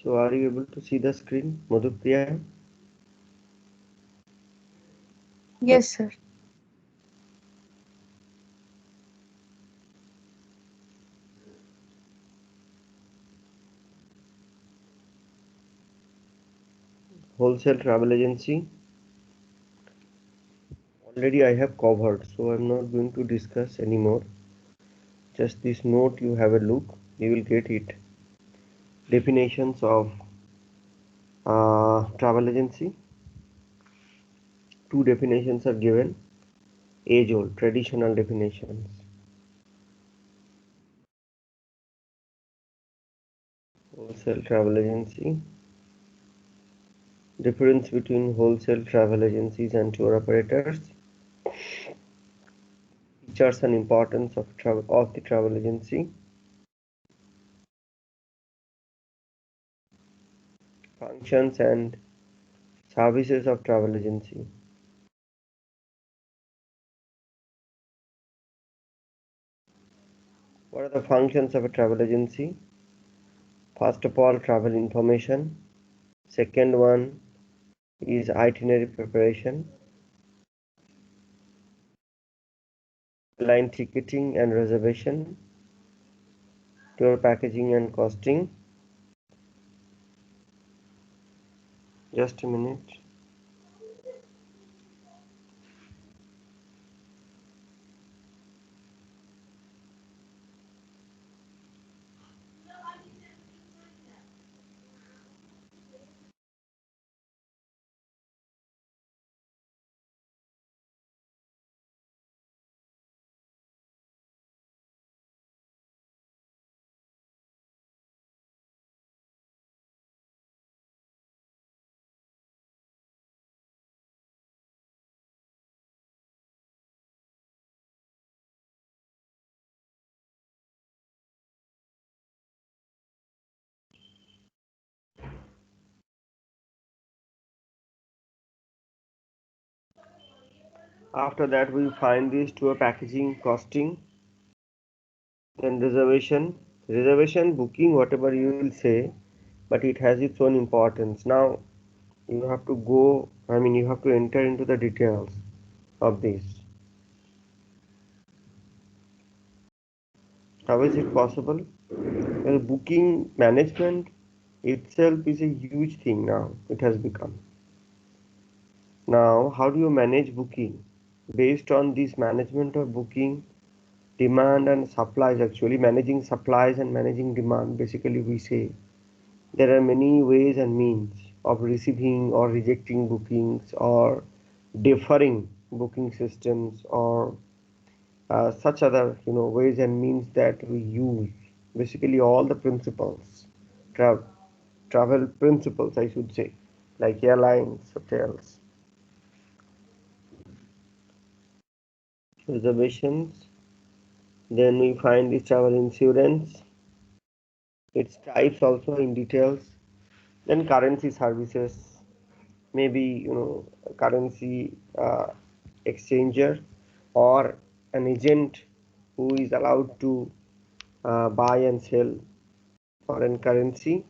So are you able to see the screen, Madhupriya? Yes, sir. Wholesale travel agency. Already I have covered, so I'm not going to discuss anymore. Just this note, you have a look, you will get it. Definitions of travel agency. Two definitions are given, age old, traditional definitions. Wholesale travel agency. Difference between wholesale travel agencies and tour operators. Features and importance of the travel agency. Functions and services of travel agency. What are the functions of a travel agency? First of all, travel information. Second one is itinerary preparation, airline ticketing and reservation, tour packaging and costing. Just a minute. After that, we find this tour packaging, costing, then reservation. Reservation, booking, whatever you will say, but it has its own importance. Now, you have to go, you have to enter into the details of this. How is it possible? Well, booking management itself is a huge thing now, it has become. Now, how do you manage booking? Based on this management of booking, demand and supplies, actually managing supplies and managing demand, basically we say there are many ways and means of receiving or rejecting bookings or deferring booking systems or such other ways and means that we use. Basically all the principles, tra- travel principles I should say, like airlines, hotels, reservations. Then we find the travel insurance, its types also in details. Then currency services, maybe a currency exchanger or an agent who is allowed to buy and sell foreign currency.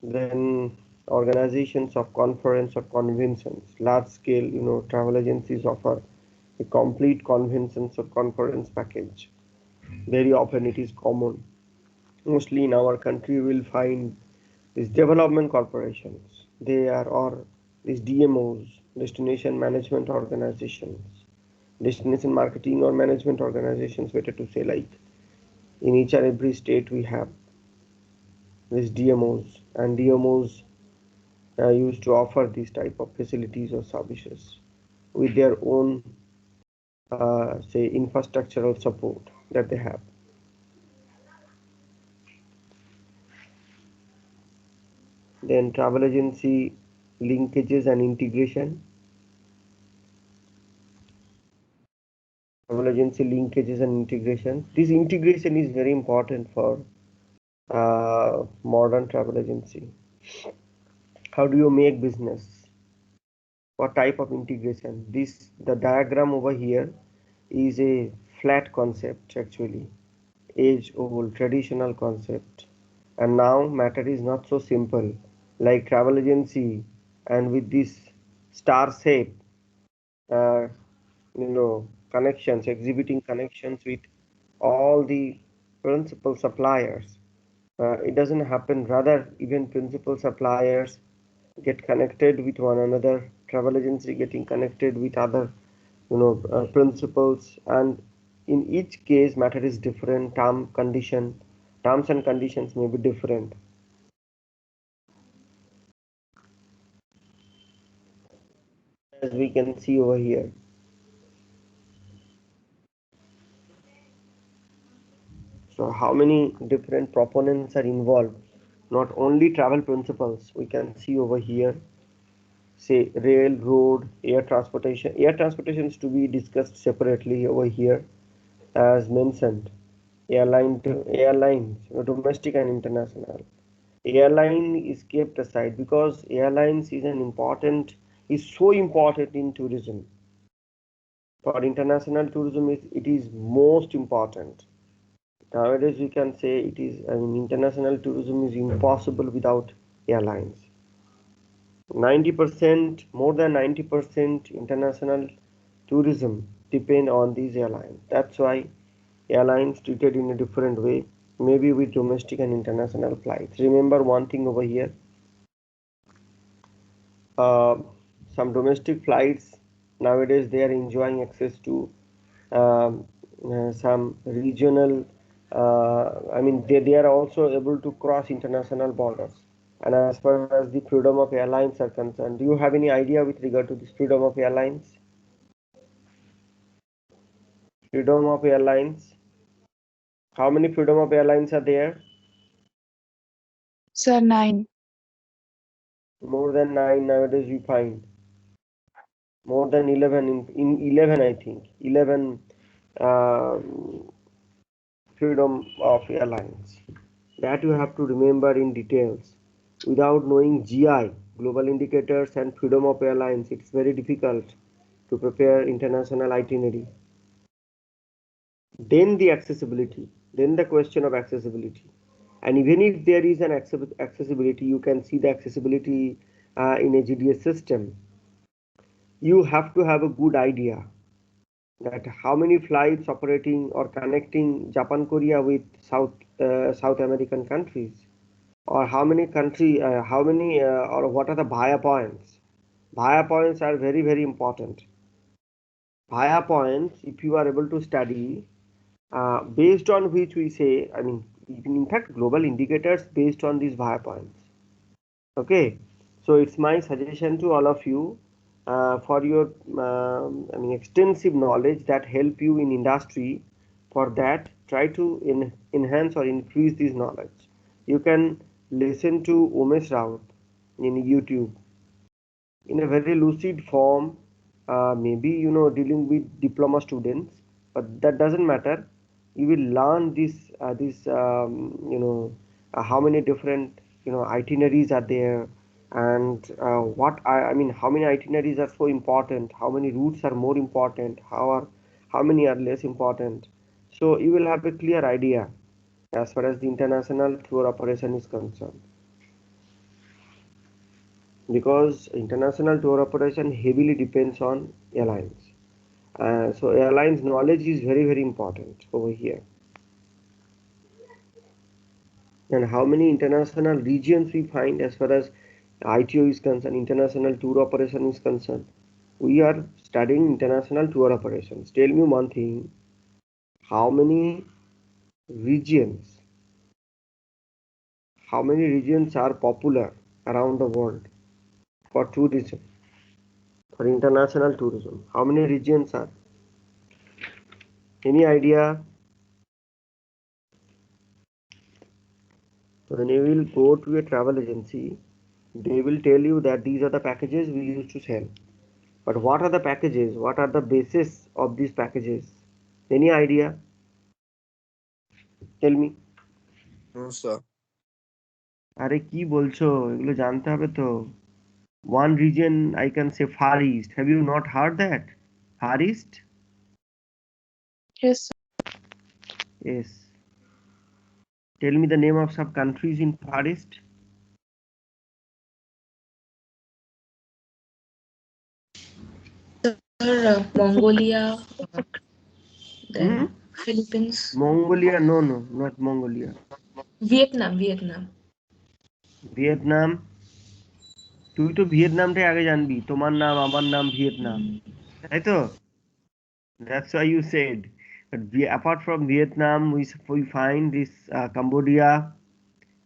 Then organizations of conference or conventions, large scale travel agencies offer a complete conventions or conference package. Very often it is common, mostly in our country you will find these development corporations, they are, or these DMOs, destination management organizations, destination marketing or management organizations, better to say, like in each and every state we have these DMOs, and DMOs used to offer these type of facilities or services with their own say infrastructural support that they have. Then travel agency linkages and integration. Travel agency linkages and integration. This integration is very important for modern travel agency. How do you make business? What type of integration? This, the diagram over here is a flat concept, actually age old traditional concept. And now matter is not so simple like travel agency and with this star shape, uh, connections, exhibiting connections with all the principal suppliers. It doesn't happen. Rather, even principal suppliers get connected with one another. Travel agency getting connected with other, principals, and in each case, matter is different. Terms and conditions may be different. As we can see over here. So how many different proponents are involved? Not only travel principles, we can see over here, say rail, road, air transportation. Air transportation is to be discussed separately over here, as mentioned. Airlines, domestic and international. Airline is kept aside because airlines is so important in tourism. For international tourism, it is most important. Nowadays, we can say international tourism is impossible without airlines. 90%, more than 90% international tourism depend on these airlines. That's why airlines treated in a different way, maybe with domestic and international flights. Remember one thing over here, uh, some domestic flights nowadays they are enjoying access to um, some regional, they are also able to cross international borders. And as far as the freedom of airlines are concerned, do you have any idea with regard to this freedom of airlines? Freedom of airlines. How many freedom of airlines are there? Sir, 9. More than nine nowadays we find. More than 11 in 11 I think. 11 freedom of airlines. That you have to remember in details. Without knowing GI, global indicators and freedom of airlines, it's very difficult to prepare international itinerary. Then the accessibility, then the question of accessibility. And even if there is an accessibility, you can see the accessibility in a GDS system. You have to have a good idea that how many flights operating or connecting Japan, Korea with South American countries, or how many or what are the via points. Via points are very very important. Via points, if you are able to study, based on which we say, in fact, global indicators based on these via points. Okay, so it's my suggestion to all of you for your, extensive knowledge that help you in industry. For that, try to enhance or increase this knowledge. You can listen to Umesh Raut in YouTube in a very lucid form, maybe dealing with diploma students, but that doesn't matter. You will learn this how many different itineraries are there, and how many itineraries are so important, how many routes are more important, how many are less important. So you will have a clear idea as far as the international tour operation is concerned, because international tour operation heavily depends on airlines. So airlines knowledge is very very important over here. And how many international regions we find as far as ITO is concerned, international tour operation is concerned. We are studying international tour operations. Tell me one thing, how many regions, how many regions are popular around the world for tourism, for international tourism? How many regions are? Any idea? When you will go to a travel agency, they will tell you that these are the packages we used to sell. But what are the packages? What are the basis of these packages? Any idea? Tell me. No, sir. আরে কি বলছো, এগুলো জানতে হবে তো। One region I can say Far East. Have you not heard that? Far East? Yes, sir. Yes. Tell me the name of some countries in Far East. Sir, Mongolia, Hmm? then Philippines, Mongolia? No, no, not Mongolia. Vietnam. Vietnam. তুই তো ভিয়েতনামটাই আগে জানবি, তোমার নাম আমার নাম Vietnam, তাই তো? That's why you said. But apart from Vietnam, we find this Cambodia,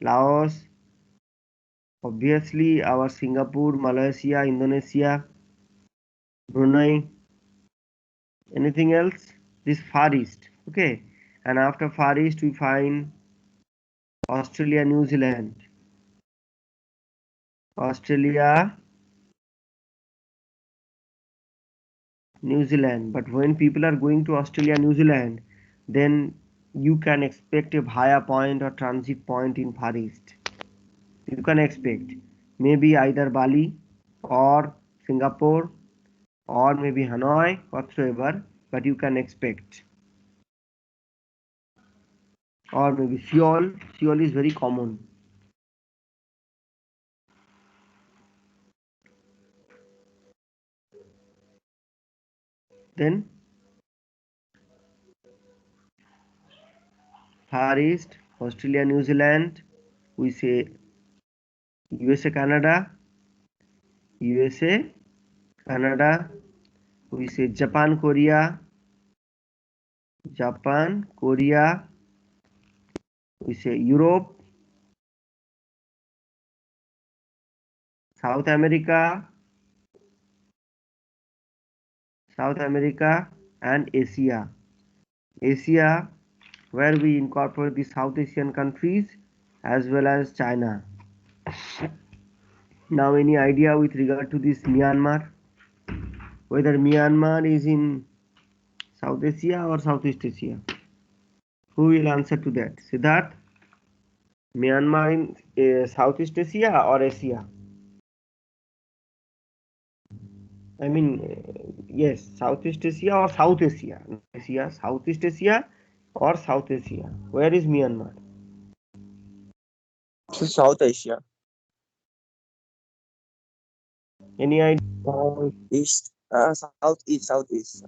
Laos, obviously our Singapore, Malaysia, Indonesia, Brunei. Anything else? This Far East. Okay. And after Far East, we find Australia, New Zealand. Australia, New Zealand. But when people are going to Australia, New Zealand, then you can expect a via point or transit point in Far East. You can expect maybe either Bali or Singapore or maybe Hanoi, whatsoever, but you can expect. Or maybe Seoul. Seoul is very common. Then Far East, Australia, New Zealand, we say USA, Canada, USA, Canada, we say Japan, Korea, Japan, Korea, we say Europe, South America, and Asia. Asia, where we incorporate the South Asian countries as well as China. Now, any idea with regard to this Myanmar? Whether Myanmar is in South Asia or Southeast Asia? Who will answer to that? Siddharth? Myanmar in Southeast Asia or Asia? I mean, yes, Southeast Asia or South Asia? Asia, Southeast Asia or South Asia? Where is Myanmar? To South Asia. Any idea? East, Southeast.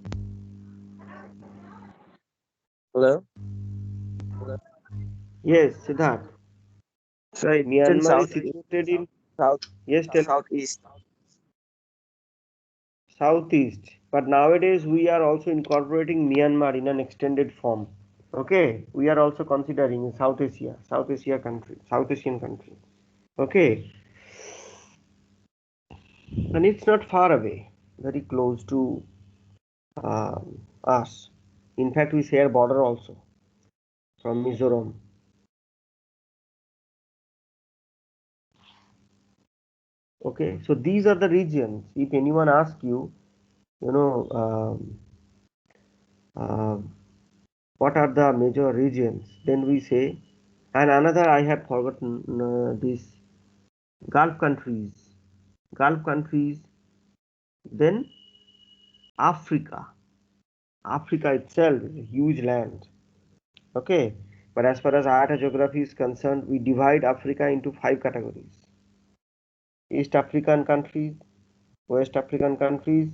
Hello? Yes, Siddharth. Right. In Myanmar is Southeast, situated in, South, yes, tell me. Southeast. Southeast. But nowadays we are also incorporating Myanmar in an extended form. Okay, we are also considering South Asia country, South Asian country. Okay, and it's not far away, very close to us. In fact, we share border also from Mizoram. Okay, so these are the regions. If anyone asks you, you know, what are the major regions, then we say, and another I have forgotten, this Gulf countries, then Africa. Africa itself is a huge land. Okay, but as far as IATA geography is concerned, we divide Africa into 5 categories: East African countries, West African countries,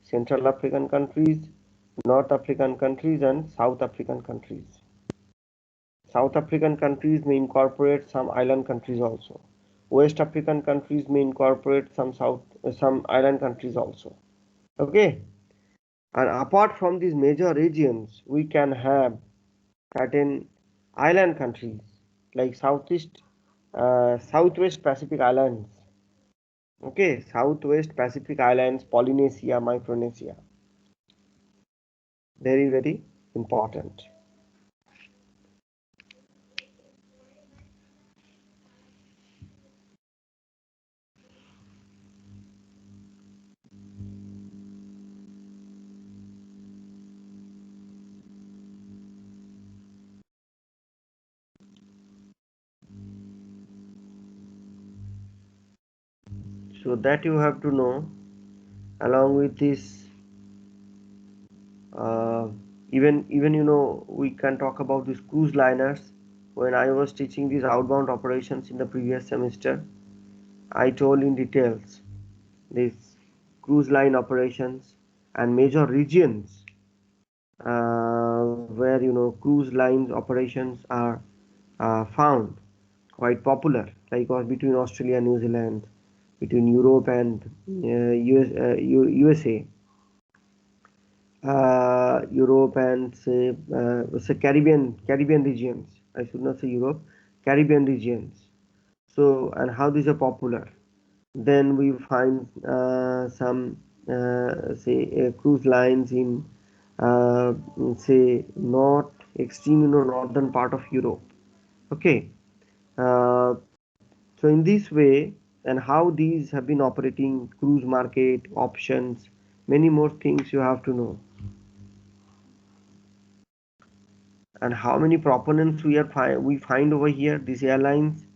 Central African countries, North African countries, and South African countries. South African countries may incorporate some island countries also. West African countries may incorporate some island countries also. Okay, and apart from these major regions, we can have certain island countries like Southwest Pacific Islands. Okay, Southwest Pacific Islands, Polynesia, Micronesia. Very, very important. So that you have to know. Along with this, uh, even we can talk about these cruise liners. when I was teaching these outbound operations in the previous semester, I told in details these cruise line operations and major regions where cruise lines operations are found quite popular, like between Australia and New Zealand, between Europe and USA, Europe and say Caribbean regions. I should not say Europe, Caribbean regions. So, and how these are popular. Then we find some say cruise lines in uh, say north extreme northern part of Europe. Okay, uh, so in this way, and how these have been operating, cruise market options, many more things you have to know, and how many proponents we find over here. These airlines,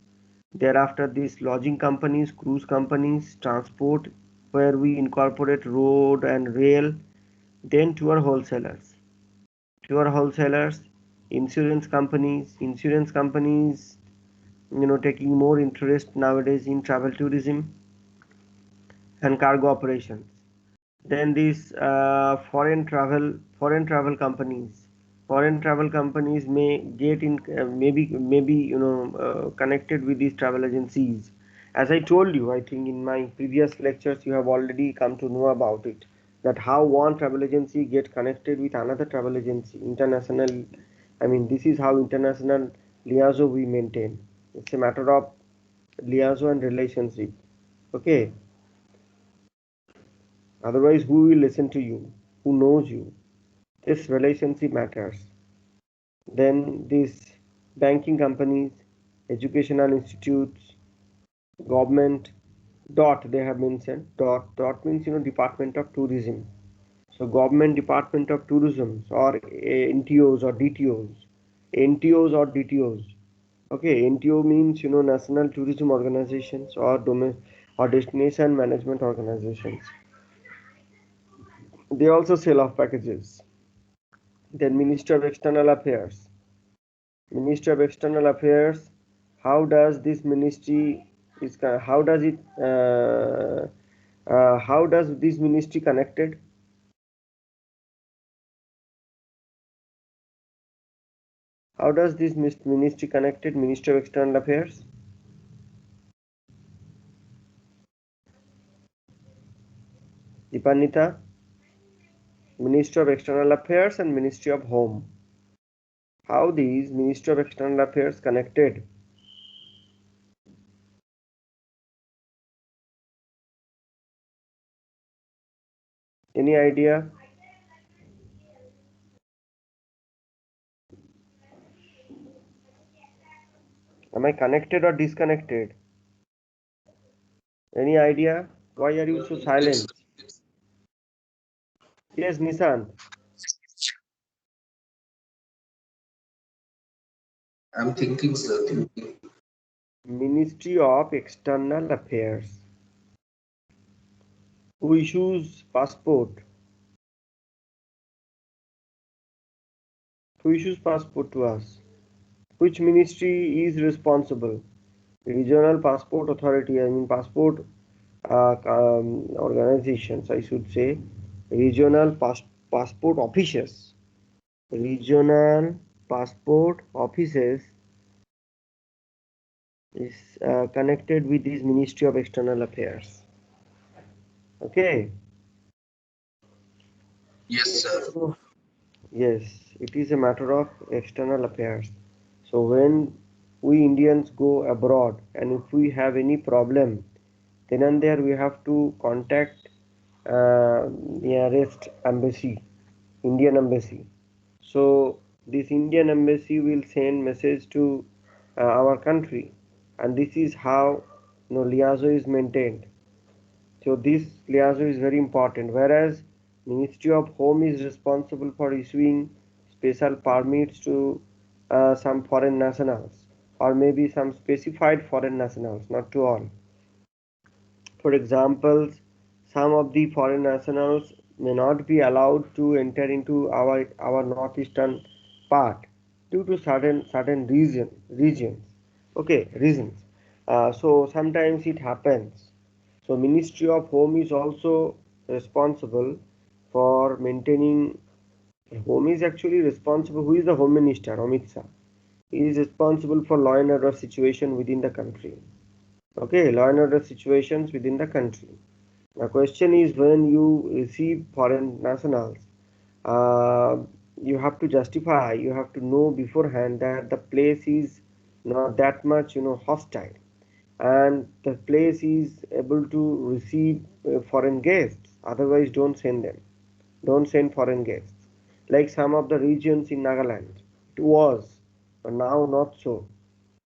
thereafter these lodging companies, cruise companies, transport, where we incorporate road and rail, then tour wholesalers, insurance companies, taking more interest nowadays in travel tourism and cargo operations. Then these foreign travel companies may get in, maybe connected with these travel agencies. As I told you, I think in my previous lectures you have already come to know about it, that how one travel agency get connected with another travel agency, international. I mean, this is how international liaison we maintain. It's a matter of liaison and relationship. Okay. Otherwise, who will listen to you? Who knows you? This relationship matters. Then these banking companies, educational institutes, government, dot they have mentioned. Dot means Department of Tourism. So government Department of Tourism, or NTOs or DTOs, NTOs or DTOs. Okay, NTO means National Tourism Organizations or Destination Management Organizations. They also sell off packages. Then Minister of External Affairs. Ministry of External Affairs. How does this ministry is how does it how does this ministry connected? How does this ministry connected? Ministry of External Affairs. Dipanita. Ministry of External Affairs and Ministry of Home. How these Ministry of External Affairs connected? Any idea? Am I connected or disconnected? Any idea? Why are you so silent? Yes, Nissan. I'm thinking, sir. Thinking. Ministry of External Affairs. Who issues passport? Who issues passport to us? Which ministry is responsible? Regional Passport Authority, I mean passport organizations, I should say. Regional passport offices. Regional passport offices is connected with this Ministry of External Affairs. Okay. Yes, sir. Yes, it is a matter of external affairs. So when we Indians go abroad and if we have any problem, then and there we have to contact nearest embassy, Indian embassy. So this Indian embassy will send message to our country, and this is how liaison is maintained. So this liaison is very important. Whereas Ministry of Home is responsible for issuing special permits to some foreign nationals, or maybe some specified foreign nationals, not to all. For example, some of the foreign nationals may not be allowed to enter into our northeastern part. due to certain regions. Okay, reasons. So sometimes it happens. So Ministry of Home is also responsible for maintaining. Home is actually responsible. Who is the Home Minister? Amit Shah. He is responsible for law and order situation within the country. Okay, law and order situations within the country. The question is, when you receive foreign nationals, uh, you have to justify, you have to know beforehand that the place is not that much, hostile, and the place is able to receive foreign guests. Otherwise, don't send them. Don't send foreign guests. Like some of the regions in Nagaland, it was, but now not so.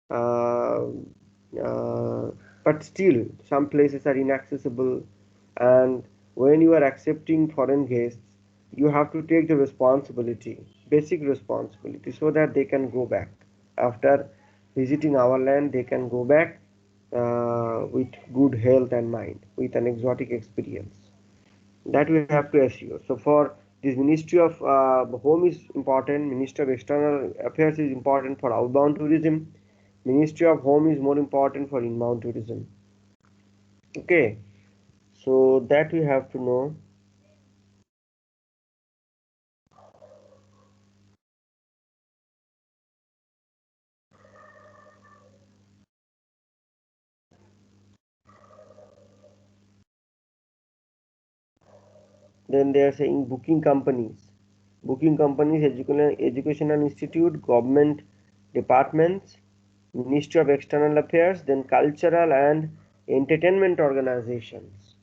Uh, uh, but still, some places are inaccessible, and when you are accepting foreign guests, you have to take the responsibility, basic responsibility, so that they can go back after visiting our land. They can go back with good health and mind, with an exotic experience. That we have to assure. So for this Ministry of Home is important, Ministry of External Affairs is important for outbound tourism, Ministry of Home is more important for inbound tourism. Okay, so that we have to know. Then they are saying booking companies, educational institute, government departments, Ministry of External Affairs, then cultural and entertainment organizations.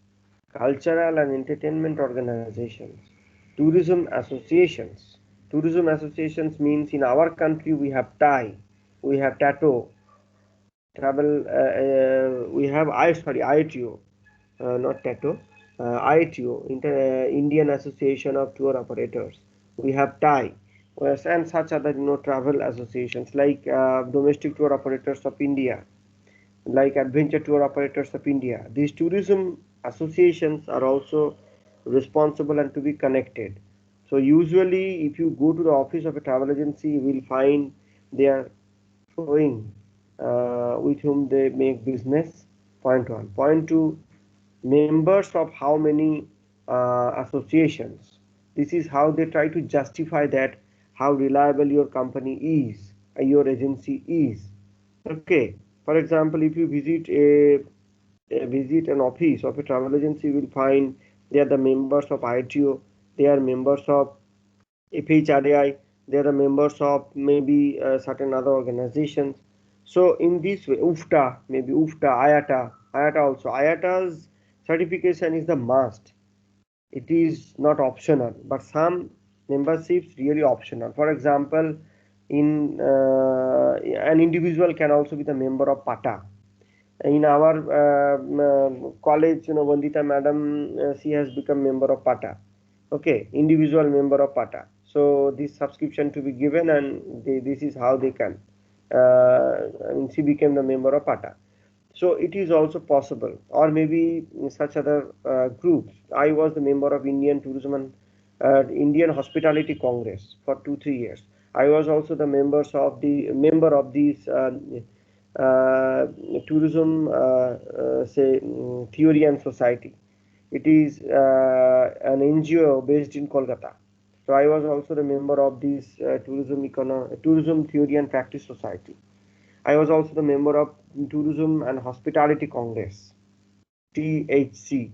Cultural and entertainment organizations, tourism associations. Tourism associations means in our country we have TAI, we have TATO, travel, we have ITO, not TATO, ITO, Indian Association of Tour Operators. We have TAI, and such other travel associations like Domestic Tour Operators of India, like Adventure Tour Operators of India. These tourism associations are also responsible and to be connected. So usually if you go to the office of a travel agency, you will find they are showing with whom they make business. Point one. Point two, members of how many associations. This is how they try to justify that how reliable your company is, your agency is. Okay, for example, if you visit an office of a travel agency, you will find they are the members of ITO, they are members of FHRAI, they are the members of maybe certain other organizations. So in this way, UFTA, maybe UFTA, IATA also. IATA's certification is the must. It is not optional, but some memberships really optional. For example, in an individual can also be the member of PATA. In our college, Vandita madam, she has become member of PATA. Okay, individual member of PATA. So this subscription to be given, and this is how they can. She became the member of PATA. So it is also possible, or maybe such other groups. I was the member of Indian Tourism and Indian Hospitality Congress for 2 3 years. I was also the member of these uh, tourism say theory and society. It is an NGO based in Kolkata. So I was also the member of this tourism theory and practice society. I was also the member of Tourism and Hospitality Congress, THC,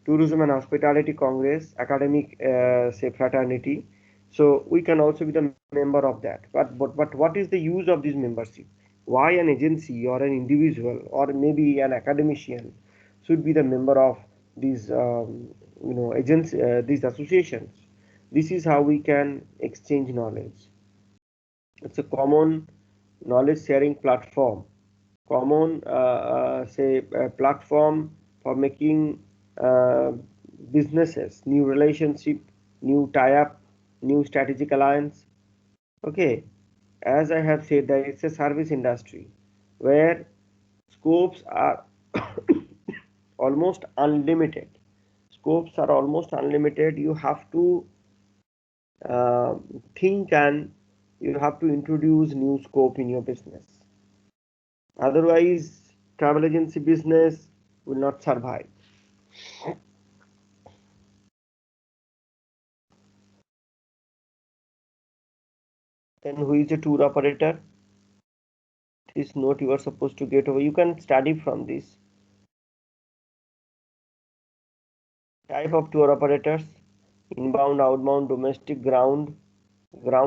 Tourism and Hospitality Congress, academic say fraternity. So we can also be the member of that. But what is the use of this membership? Why an agency or an individual or maybe an academician should be the member of these agency these associations? This is how we can exchange knowledge. It's a common knowledge sharing platform, common say platform for making uh, businesses, new relationship, new tie-up, new strategic alliance. Okay, as I have said, that it's a service industry where scopes are almost unlimited. Scopes are almost unlimited. You have to uh, think and You have to introduce new scope in your business. Otherwise, travel agency business will not survive. Then who is a tour operator? This note you are supposed to get over. You can study from this. Type of tour operators: inbound, outbound, domestic, ground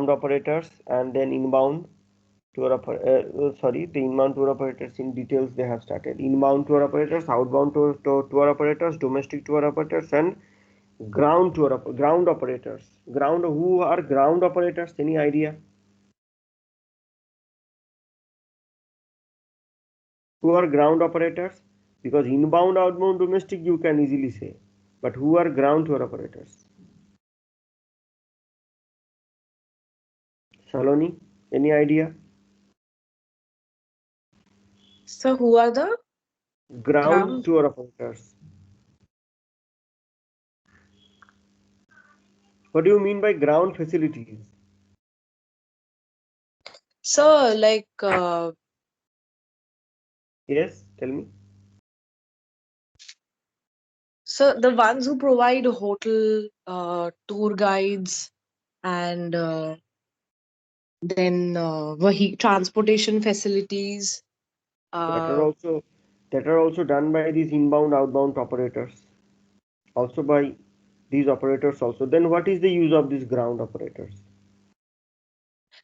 operators, and then inbound the inbound tour operators in details they have started. Inbound tour operators, outbound tour operators, domestic tour operators, and ground operators. Who are ground operators? Any idea? Who are ground operators? Because inbound, outbound, domestic you can easily say, but who are ground tour operators? Saloni, any idea? So who are the Ground ground? tour operators. What do you mean by ground facilities? So like Yes, tell me. so the ones who provide hotel, tour guides, and then transportation facilities. That are Uh, also done by these inbound, outbound operators. Also by these operators also. Then what is the use of these ground operators?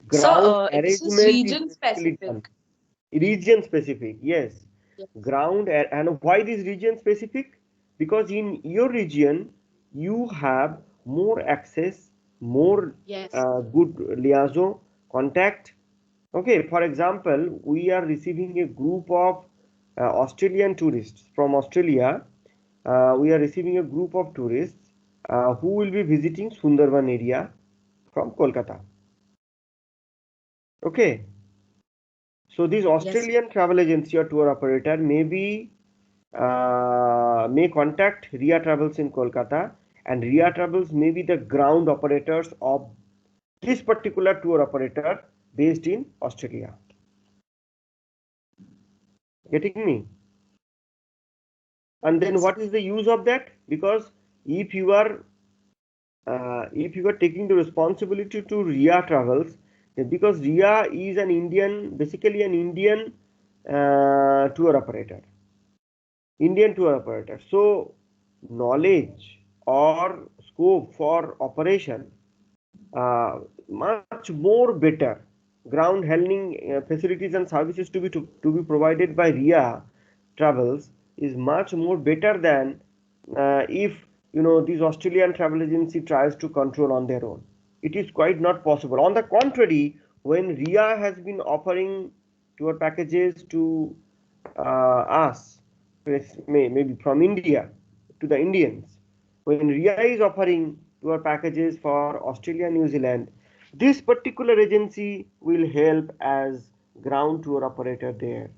so Ground it's just arrangement is region basically done. specific. Region specific, yes. Yes. And why this region specific? Because in your region you have more access, more Yes. good liaison, contact. Okay, for example, we are receiving a group of Australian tourists from Australia. We are receiving a group of tourists who will be visiting Sundarban area from Kolkata. Okay, so this Yes. Australian travel agency or tour operator may contact RIA Travels in Kolkata, and RIA Travels may be the ground operators of this particular tour operator based in Australia. Getting me? And then Yes. what is the use of that? Because if you are taking the responsibility to RIA Travels, because RIA is an Indian, basically an Indian tour operator. Indian tour operator. So knowledge or scope for operation much more better. Ground handling facilities and services to be provided by RIA Travels is much more better than if these Australian travel agency tries to control on their own. It is quite not possible. On the contrary, when RIA has been offering tour packages to us, maybe from India to the Indians, when RIA is offering tour packages for Australia, New Zealand, this particular agency will help as ground tour operator there,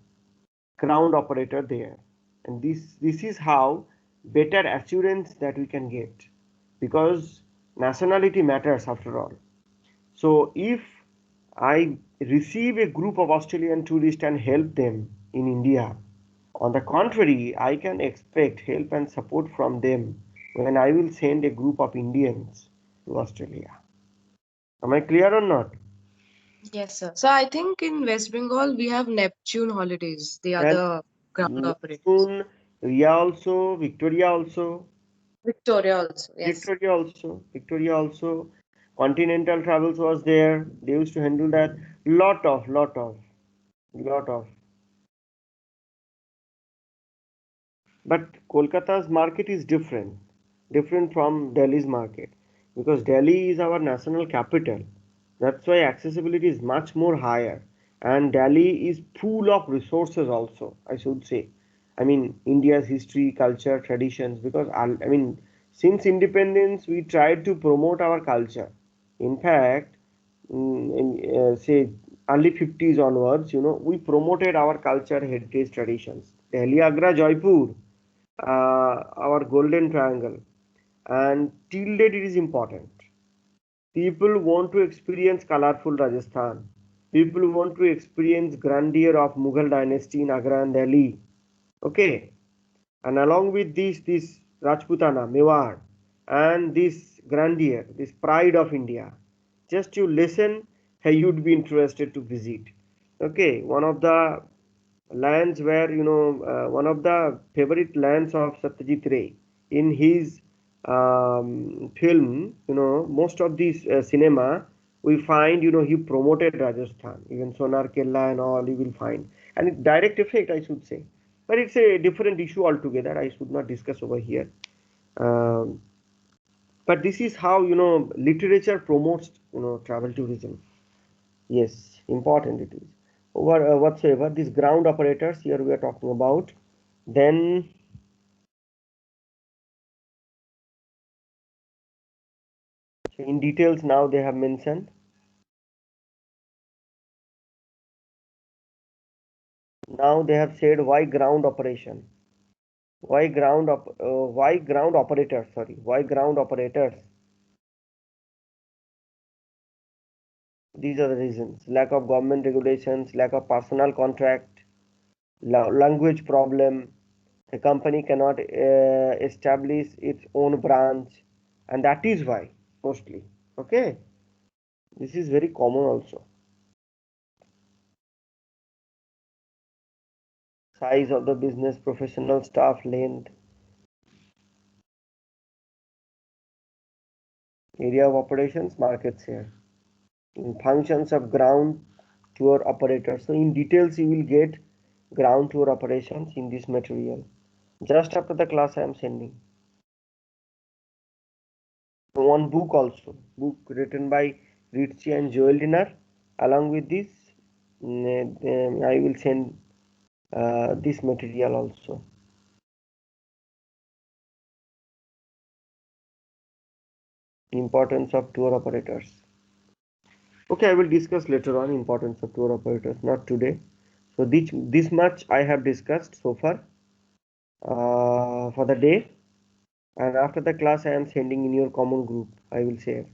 ground operator there, and this is how better assurance that we can get, because nationality matters after all. So if I receive a group of Australian tourists and help them in India, on the contrary, I can expect help and support from them when I will send a group of Indians to Australia. Am I clear or not? Yes, sir. So I think in West Bengal we have Neptune holidays. They are And the ground operators. Neptune, Ria also, Yes. Victoria also, Continental Travels was there. They used to handle that. Lot of. But Kolkata's market is different from Delhi's market, because Delhi is our national capital. That's why accessibility is much more higher, and Delhi is full of resources also, I should say. I mean, India's history, culture, traditions, because I mean, since independence, we tried to promote our culture. In fact, in say early 50s onwards, we promoted our culture, heritage, traditions. Delhi, Agra, Jaipur, our golden triangle, and till date it is important. People want to experience colorful Rajasthan. People want to experience grandeur of Mughal dynasty in Agra and Delhi. Okay, and along with this Rajputana, Mewar, and this grandeur, this pride of India. Just you listen, hey, you'd be interested to visit. Okay, one of the lands where one of the favorite lands of Satyajit Ray in his film, most of these cinema we find, he promoted Rajasthan, even Sonar Kella and all you will find, and direct effect I should say, but it's a different issue altogether. I should not discuss over here. Um, but this is how literature promotes travel tourism. Yes, important it is. Over whatsoever these ground operators here we are talking about. Then in details now they have mentioned. Now they have said why ground operation. Why ground operators? Sorry, why ground operators? These are the reasons: lack of government regulations, lack of personal contract, language problem. The company cannot establish its own branch, and that is why mostly. Okay, this is very common also. Size of the business, professional staff, length, area of operations, market share, functions of ground tour operators. So in details you will get ground tour operations in this material. Just after the class I am sending. One book also, book written by Ritchie and Joel Dinner. Along with this, I will send this material also. Importance of tour operators. Okay, I will discuss later on importance of tour operators, not today. So this much I have discussed so far for the day, and after the class I am sending in your common group. I will share.